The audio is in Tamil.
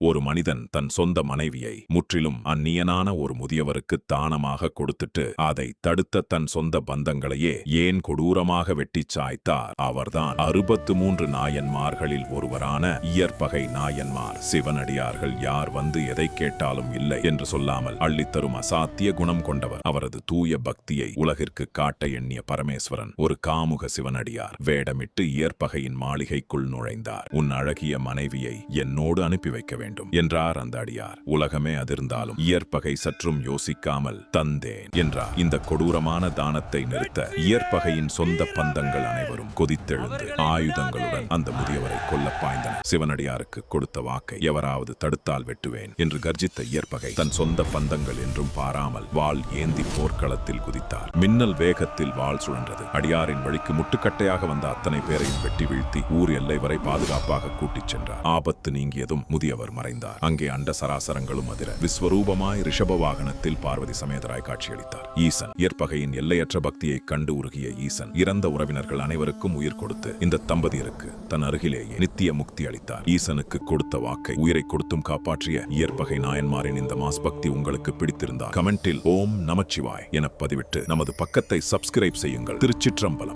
ஒரு மனிதன் தன் சொந்த மனைவியை முற்றிலும் அந்நியனான ஒரு முதியவருக்கு தானமாக கொடுத்துட்டு அதை தடுத்த தன் சொந்த பந்தங்களையே ஏன் கொடூரமாக வெட்டிச் சாய்த்தார்? அவர்தான் 63 நாயன்மார்களில் ஒருவரான இயற்பகை நாயன்மார். சிவனடியார்கள் யார் வந்து எதை கேட்டாலும் இல்லை என்று சொல்லாமல் அள்ளித்தரும் அசாத்திய குணம் கொண்டவர். அவரது தூய பக்தியை உலகிற்கு காட்ட எண்ணிய பரமேஸ்வரன் ஒரு காமுக சிவனடியார் வேடமிட்டு இயற்பகையின் மாளிகைக்குள் நுழைந்தார். உன் அழகிய மனைவியை என்னோடு அனுப்பி வைக்க வேண்டும் என்றார் அந்த அடியார். உலகமே அதிர்ந்தாலும் இயற்பகை சற்றும் யோசிக்காமல் தந்தேன் என்றார். இந்த கொடூரமான தானத்தை நிறுத்த இயற்பகையின் சொந்த பந்தங்கள் அனைவரும் கொதித்தெழுந்து ஆயுதங்களுடன் அந்த முதியவரை கொல்ல பாய்ந்தனர். சிவனடியாருக்கு கொடுத்த வாக்கை எவராவது தடுத்தால் வெட்டுவேன் என்று கர்ஜித்த இயற்பகை தன் சொந்த பந்தங்கள் என்றும் பாராமல் வாள் ஏந்தி போர்க்களத்தில் குதித்தார். மின்னல் வேகத்தில் வாள் சுழன்றது. அடியாரின் வழிக்கு முட்டுக்கட்டையாக வந்த அத்தனை பேரையும் வெட்டி வீழ்த்தி ஊர் எல்லை வரை பாதுகாப்பாக கூட்டிச் சென்றார். ஆபத்து நீங்கியதும் முதியவர் மறைந்தார். அங்கே அண்ட சராசரங்களும் அதிர விஸ்வரூபமாய் ரிஷப வாகனத்தில் பார்வதி சமேதராய் காட்சியளித்தார். ஈசன் இயற்பகையின் எல்லையற்ற பக்தியை கண்டு உருகிய ஈசன் இறந்த உறவினர்கள் அனைவருக்கும் உயிர் கொடுத்து இந்த தம்பதியருக்கு தன் அருகிலேயே நித்திய முக்தி அளித்தார். ஈசனுக்கு கொடுத்த வாக்கை உயிரை கொடுத்தும் காப்பாற்றிய இயற்பகை நாயன்மாரின் இந்த மாஸ் பக்தி உங்களுக்கு பிடித்திருந்தால் கமெண்டில் ஓம் நமச்சிவாய் என பதிவிட்டு நமது பக்கத்தை சப்ஸ்கிரைப் செய்யுங்கள். திருச்சிற்றம்பலம்.